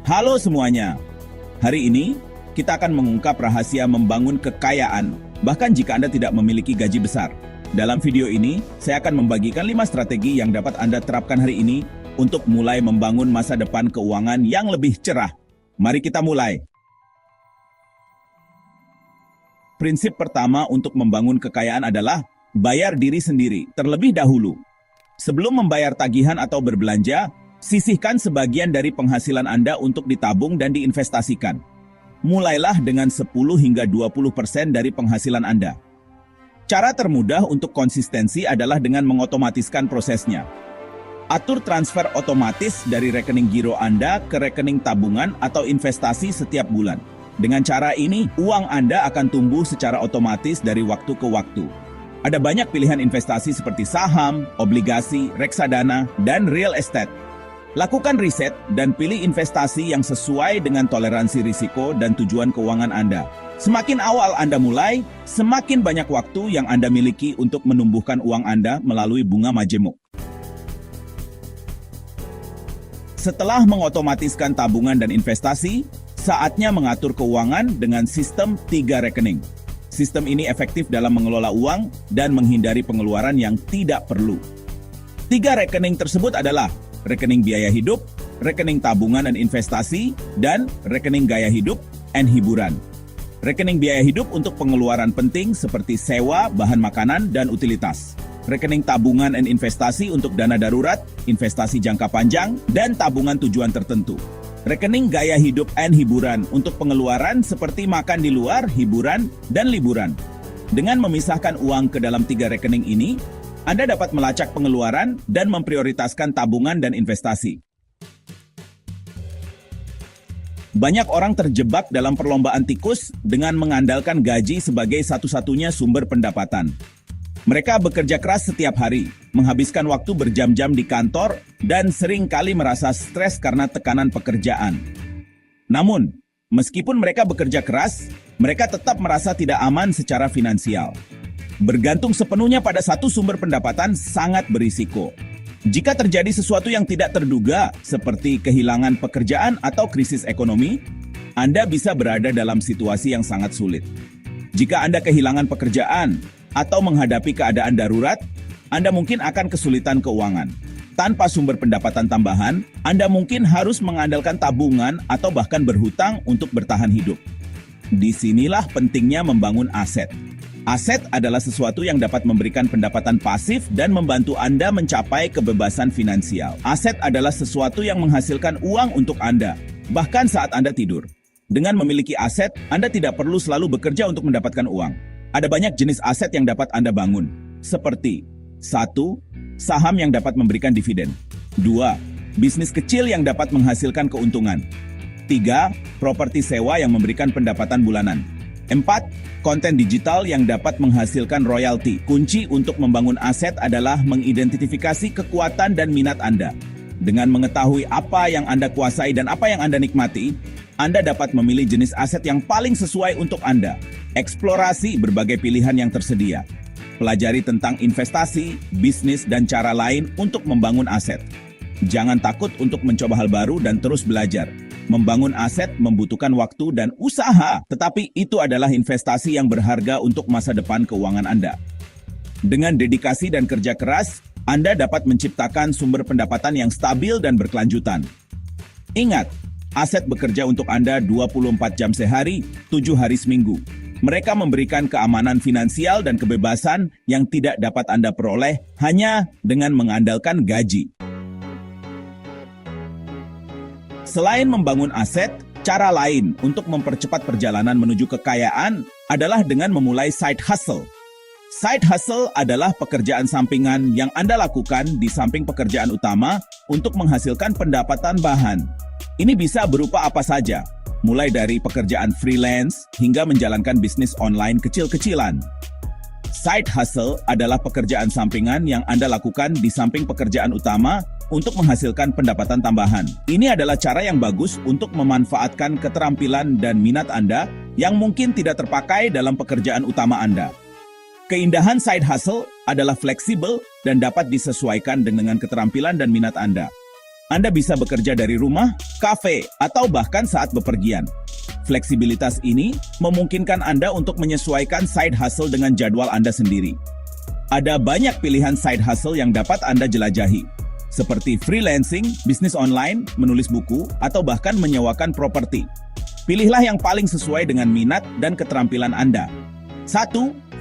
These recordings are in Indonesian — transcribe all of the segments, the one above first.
Halo semuanya. Hari ini kita akan mengungkap rahasia membangun kekayaan, bahkan jika Anda tidak memiliki gaji besar. Dalam video ini, saya akan membagikan 5 strategi yang dapat Anda terapkan hari ini untuk mulai membangun masa depan keuangan yang lebih cerah. Mari kita mulai. Prinsip pertama untuk membangun kekayaan adalah bayar diri sendiri terlebih dahulu. Sebelum membayar tagihan atau berbelanja, sisihkan sebagian dari penghasilan Anda untuk ditabung dan diinvestasikan. Mulailah dengan 10 hingga 20% dari penghasilan Anda. Cara termudah untuk konsistensi adalah dengan mengotomatiskan prosesnya. Atur transfer otomatis dari rekening giro Anda ke rekening tabungan atau investasi setiap bulan. Dengan cara ini, uang Anda akan tumbuh secara otomatis dari waktu ke waktu. Ada banyak pilihan investasi seperti saham, obligasi, reksadana, dan real estate. Lakukan riset dan pilih investasi yang sesuai dengan toleransi risiko dan tujuan keuangan Anda. Semakin awal Anda mulai, semakin banyak waktu yang Anda miliki untuk menumbuhkan uang Anda melalui bunga majemuk. Setelah mengotomatiskan tabungan dan investasi, saatnya mengatur keuangan dengan sistem 3 rekening. Sistem ini efektif dalam mengelola uang dan menghindari pengeluaran yang tidak perlu. 3 rekening tersebut adalah rekening biaya hidup, rekening tabungan dan investasi, dan rekening gaya hidup dan hiburan. Rekening biaya hidup untuk pengeluaran penting seperti sewa, bahan makanan, dan utilitas. Rekening tabungan dan investasi untuk dana darurat, investasi jangka panjang, dan tabungan tujuan tertentu. Rekening gaya hidup dan hiburan untuk pengeluaran seperti makan di luar, hiburan, dan liburan. Dengan memisahkan uang ke dalam 3 rekening ini, Anda dapat melacak pengeluaran dan memprioritaskan tabungan dan investasi. Banyak orang terjebak dalam perlombaan tikus dengan mengandalkan gaji sebagai satu-satunya sumber pendapatan. Mereka bekerja keras setiap hari, menghabiskan waktu berjam-jam di kantor, dan sering kali merasa stres karena tekanan pekerjaan. Namun, meskipun mereka bekerja keras, mereka tetap merasa tidak aman secara finansial. Bergantung sepenuhnya pada satu sumber pendapatan sangat berisiko. Jika terjadi sesuatu yang tidak terduga, seperti kehilangan pekerjaan atau krisis ekonomi, Anda bisa berada dalam situasi yang sangat sulit. Jika Anda kehilangan pekerjaan atau menghadapi keadaan darurat, Anda mungkin akan kesulitan keuangan. Tanpa sumber pendapatan tambahan, Anda mungkin harus mengandalkan tabungan atau bahkan berhutang untuk bertahan hidup. Disinilah pentingnya membangun aset. Aset adalah sesuatu yang dapat memberikan pendapatan pasif dan membantu Anda mencapai kebebasan finansial. Aset adalah sesuatu yang menghasilkan uang untuk Anda, bahkan saat Anda tidur. Dengan memiliki aset, Anda tidak perlu selalu bekerja untuk mendapatkan uang. Ada banyak jenis aset yang dapat Anda bangun, seperti 1. Saham yang dapat memberikan dividen. 2. Bisnis kecil yang dapat menghasilkan keuntungan. 3. Properti sewa yang memberikan pendapatan bulanan. 4. Konten digital yang dapat menghasilkan royalti. Kunci untuk membangun aset adalah mengidentifikasi kekuatan dan minat Anda. Dengan mengetahui apa yang Anda kuasai dan apa yang Anda nikmati, Anda dapat memilih jenis aset yang paling sesuai untuk Anda. Eksplorasi berbagai pilihan yang tersedia. Pelajari tentang investasi, bisnis, dan cara lain untuk membangun aset. Jangan takut untuk mencoba hal baru dan terus belajar. Membangun aset membutuhkan waktu dan usaha, tetapi itu adalah investasi yang berharga untuk masa depan keuangan Anda. Dengan dedikasi dan kerja keras, Anda dapat menciptakan sumber pendapatan yang stabil dan berkelanjutan. Ingat, aset bekerja untuk Anda 24 jam sehari, 7 hari seminggu. Mereka memberikan keamanan finansial dan kebebasan yang tidak dapat Anda peroleh hanya dengan mengandalkan gaji. Selain membangun aset, cara lain untuk mempercepat perjalanan menuju kekayaan adalah dengan memulai side hustle. Side hustle adalah pekerjaan sampingan yang Anda lakukan di samping pekerjaan utama untuk menghasilkan pendapatan bahan. Ini bisa berupa apa saja, mulai dari pekerjaan freelance hingga menjalankan bisnis online kecil-kecilan. Side hustle adalah pekerjaan sampingan yang Anda lakukan di samping pekerjaan utama untuk menghasilkan pendapatan tambahan. Ini adalah cara yang bagus untuk memanfaatkan keterampilan dan minat Anda yang mungkin tidak terpakai dalam pekerjaan utama Anda. Keindahan side hustle adalah fleksibel dan dapat disesuaikan dengan keterampilan dan minat Anda. Anda bisa bekerja dari rumah, kafe, atau bahkan saat bepergian. Fleksibilitas ini memungkinkan Anda untuk menyesuaikan side hustle dengan jadwal Anda sendiri. Ada banyak pilihan side hustle yang dapat Anda jelajahi, seperti freelancing, bisnis online, menulis buku, atau bahkan menyewakan properti. Pilihlah yang paling sesuai dengan minat dan keterampilan Anda. 1.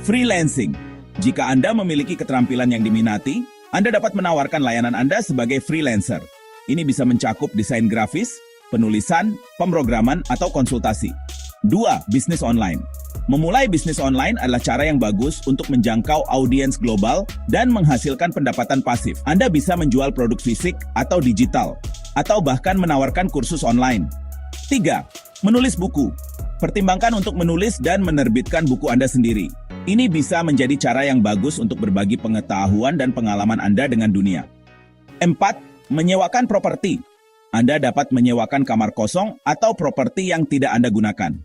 Freelancing. Jika Anda memiliki keterampilan yang diminati, Anda dapat menawarkan layanan Anda sebagai freelancer. Ini bisa mencakup desain grafis, penulisan, pemrograman, atau konsultasi. 2. Bisnis online. Memulai bisnis online adalah cara yang bagus untuk menjangkau audiens global dan menghasilkan pendapatan pasif. Anda bisa menjual produk fisik atau digital, atau bahkan menawarkan kursus online. 3. Menulis buku. Pertimbangkan untuk menulis dan menerbitkan buku Anda sendiri. Ini bisa menjadi cara yang bagus untuk berbagi pengetahuan dan pengalaman Anda dengan dunia. 4. Menyewakan properti. Anda dapat menyewakan kamar kosong atau properti yang tidak Anda gunakan.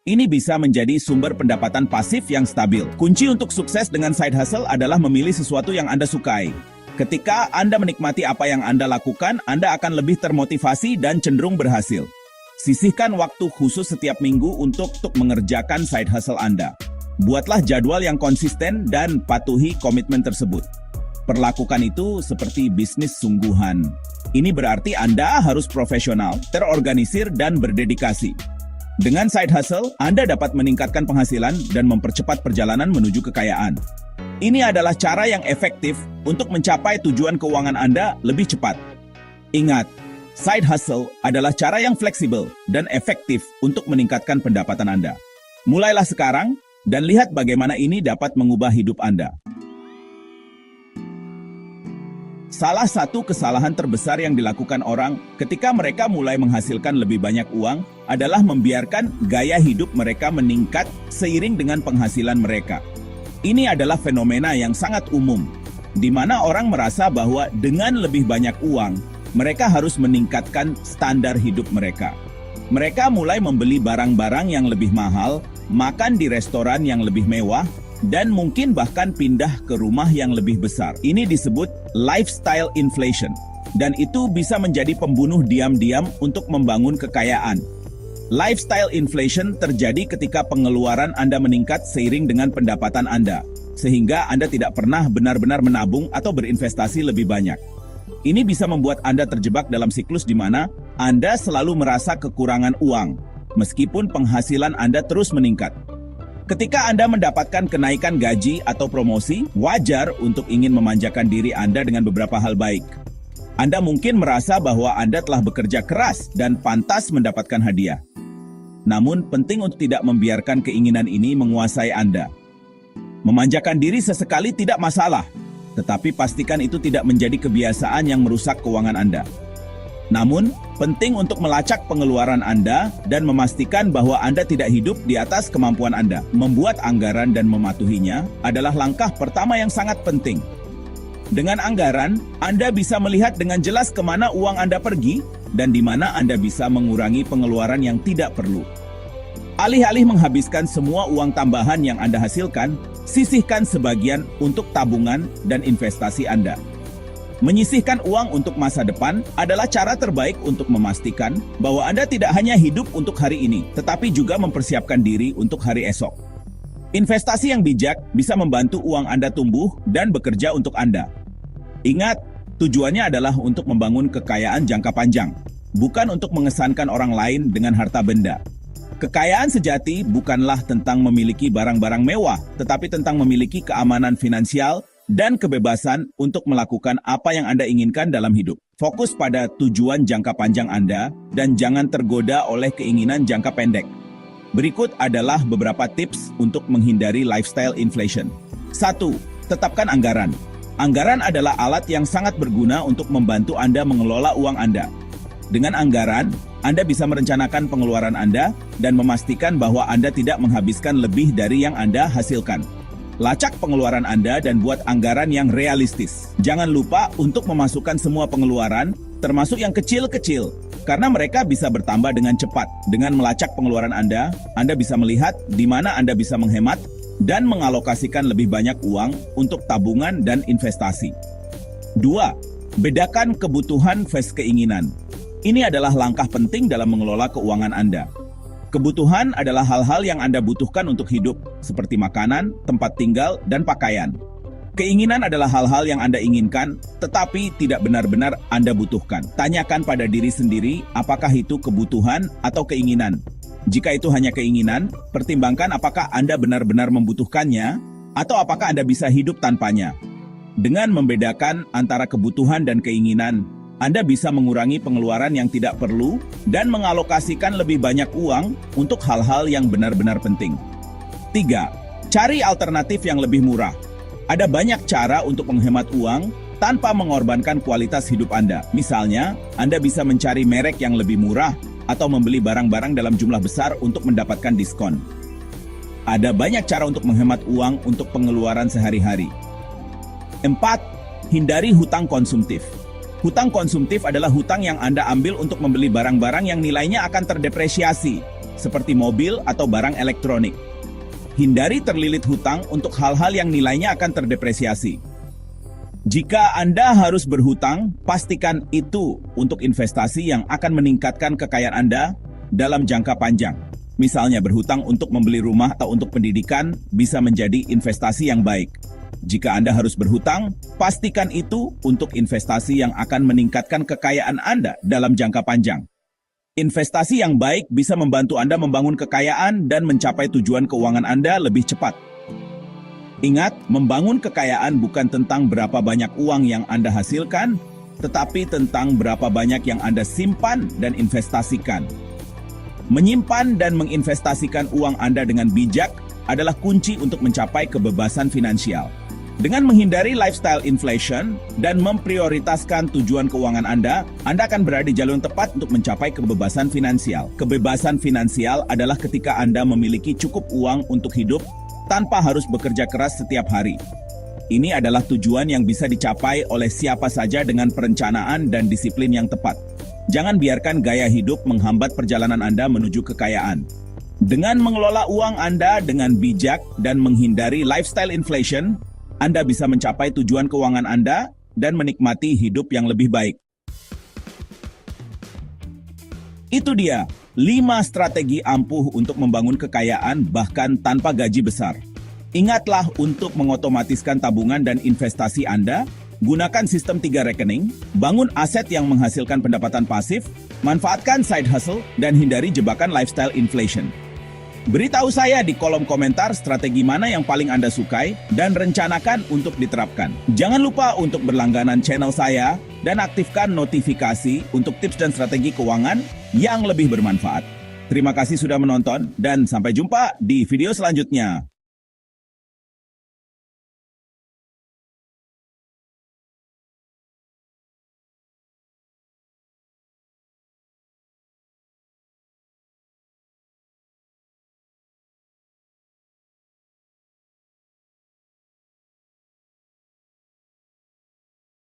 Ini bisa menjadi sumber pendapatan pasif yang stabil. Kunci untuk sukses dengan side hustle adalah memilih sesuatu yang Anda sukai. Ketika Anda menikmati apa yang Anda lakukan, Anda akan lebih termotivasi dan cenderung berhasil. Sisihkan waktu khusus setiap minggu untuk mengerjakan side hustle Anda. Buatlah jadwal yang konsisten dan patuhi komitmen tersebut. Perlakukan itu seperti bisnis sungguhan. Ini berarti Anda harus profesional, terorganisir, dan berdedikasi. Dengan side hustle, Anda dapat meningkatkan penghasilan dan mempercepat perjalanan menuju kekayaan. Ini adalah cara yang efektif untuk mencapai tujuan keuangan Anda lebih cepat. Ingat, side hustle adalah cara yang fleksibel dan efektif untuk meningkatkan pendapatan Anda. Mulailah sekarang dan lihat bagaimana ini dapat mengubah hidup Anda. Salah satu kesalahan terbesar yang dilakukan orang ketika mereka mulai menghasilkan lebih banyak uang adalah membiarkan gaya hidup mereka meningkat seiring dengan penghasilan mereka. Ini adalah fenomena yang sangat umum, di mana orang merasa bahwa dengan lebih banyak uang, mereka harus meningkatkan standar hidup mereka. Mereka mulai membeli barang-barang yang lebih mahal, makan di restoran yang lebih mewah, dan mungkin bahkan pindah ke rumah yang lebih besar. Ini disebut lifestyle inflation, dan itu bisa menjadi pembunuh diam-diam untuk membangun kekayaan. Lifestyle inflation terjadi ketika pengeluaran Anda meningkat seiring dengan pendapatan Anda, sehingga Anda tidak pernah benar-benar menabung atau berinvestasi lebih banyak. Ini bisa membuat Anda terjebak dalam siklus di mana Anda selalu merasa kekurangan uang, meskipun penghasilan Anda terus meningkat. Ketika Anda mendapatkan kenaikan gaji atau promosi, wajar untuk ingin memanjakan diri Anda dengan beberapa hal baik. Anda mungkin merasa bahwa Anda telah bekerja keras dan pantas mendapatkan hadiah. Namun, penting untuk tidak membiarkan keinginan ini menguasai Anda. Memanjakan diri sesekali tidak masalah, tetapi pastikan itu tidak menjadi kebiasaan yang merusak keuangan Anda. Namun, penting untuk melacak pengeluaran Anda dan memastikan bahwa Anda tidak hidup di atas kemampuan Anda. Membuat anggaran dan mematuhinya adalah langkah pertama yang sangat penting. Dengan anggaran, Anda bisa melihat dengan jelas kemana uang Anda pergi dan di mana Anda bisa mengurangi pengeluaran yang tidak perlu. Alih-alih menghabiskan semua uang tambahan yang Anda hasilkan, sisihkan sebagian untuk tabungan dan investasi Anda. Menyisihkan uang untuk masa depan adalah cara terbaik untuk memastikan bahwa Anda tidak hanya hidup untuk hari ini, tetapi juga mempersiapkan diri untuk hari esok. Investasi yang bijak bisa membantu uang Anda tumbuh dan bekerja untuk Anda. Ingat, tujuannya adalah untuk membangun kekayaan jangka panjang, bukan untuk mengesankan orang lain dengan harta benda. Kekayaan sejati bukanlah tentang memiliki barang-barang mewah, tetapi tentang memiliki keamanan finansial dan kebebasan untuk melakukan apa yang Anda inginkan dalam hidup. Fokus pada tujuan jangka panjang Anda dan jangan tergoda oleh keinginan jangka pendek. Berikut adalah beberapa tips untuk menghindari lifestyle inflation. 1. Tetapkan anggaran. Anggaran adalah alat yang sangat berguna untuk membantu Anda mengelola uang Anda. Dengan anggaran, Anda bisa merencanakan pengeluaran Anda dan memastikan bahwa Anda tidak menghabiskan lebih dari yang Anda hasilkan. Lacak pengeluaran Anda dan buat anggaran yang realistis. Jangan lupa untuk memasukkan semua pengeluaran, termasuk yang kecil-kecil, karena mereka bisa bertambah dengan cepat. Dengan melacak pengeluaran Anda bisa melihat di mana Anda bisa menghemat dan mengalokasikan lebih banyak uang untuk tabungan dan investasi. 2. Bedakan kebutuhan versus keinginan. Ini adalah langkah penting dalam mengelola keuangan Anda. Kebutuhan adalah hal-hal yang Anda butuhkan untuk hidup, seperti makanan, tempat tinggal, dan pakaian. Keinginan adalah hal-hal yang Anda inginkan, tetapi tidak benar-benar Anda butuhkan. Tanyakan pada diri sendiri apakah itu kebutuhan atau keinginan. Jika itu hanya keinginan, pertimbangkan apakah Anda benar-benar membutuhkannya, atau apakah Anda bisa hidup tanpanya. Dengan membedakan antara kebutuhan dan keinginan, Anda bisa mengurangi pengeluaran yang tidak perlu dan mengalokasikan lebih banyak uang untuk hal-hal yang benar-benar penting. 3. Cari alternatif yang lebih murah. Ada banyak cara untuk menghemat uang tanpa mengorbankan kualitas hidup Anda. Misalnya, Anda bisa mencari merek yang lebih murah atau membeli barang-barang dalam jumlah besar untuk mendapatkan diskon. Ada banyak cara untuk menghemat uang untuk pengeluaran sehari-hari. 4. Hindari hutang konsumtif. Hutang konsumtif adalah hutang yang Anda ambil untuk membeli barang-barang yang nilainya akan terdepresiasi, seperti mobil atau barang elektronik. Hindari terlilit hutang untuk hal-hal yang nilainya akan terdepresiasi. Jika Anda harus berhutang, pastikan itu untuk investasi yang akan meningkatkan kekayaan Anda dalam jangka panjang. Misalnya berhutang untuk membeli rumah atau untuk pendidikan bisa menjadi investasi yang baik. Jika Anda harus berhutang, pastikan itu untuk investasi yang akan meningkatkan kekayaan Anda dalam jangka panjang. Investasi yang baik bisa membantu Anda membangun kekayaan dan mencapai tujuan keuangan Anda lebih cepat. Ingat, membangun kekayaan bukan tentang berapa banyak uang yang Anda hasilkan, tetapi tentang berapa banyak yang Anda simpan dan investasikan. Menyimpan dan menginvestasikan uang Anda dengan bijak adalah kunci untuk mencapai kebebasan finansial. Dengan menghindari lifestyle inflation dan memprioritaskan tujuan keuangan Anda akan berada di jalur yang tepat untuk mencapai kebebasan finansial. Kebebasan finansial adalah ketika Anda memiliki cukup uang untuk hidup tanpa harus bekerja keras setiap hari. Ini adalah tujuan yang bisa dicapai oleh siapa saja dengan perencanaan dan disiplin yang tepat. Jangan biarkan gaya hidup menghambat perjalanan Anda menuju kekayaan. Dengan mengelola uang Anda dengan bijak dan menghindari lifestyle inflation, Anda bisa mencapai tujuan keuangan Anda dan menikmati hidup yang lebih baik. Itu dia, 5 strategi ampuh untuk membangun kekayaan bahkan tanpa gaji besar. Ingatlah untuk mengotomatiskan tabungan dan investasi Anda, gunakan sistem 3 rekening, bangun aset yang menghasilkan pendapatan pasif, manfaatkan side hustle, dan hindari jebakan lifestyle inflation. Beritahu saya di kolom komentar strategi mana yang paling Anda sukai dan rencanakan untuk diterapkan. Jangan lupa untuk berlangganan channel saya dan aktifkan notifikasi untuk tips dan strategi keuangan yang lebih bermanfaat. Terima kasih sudah menonton dan sampai jumpa di video selanjutnya.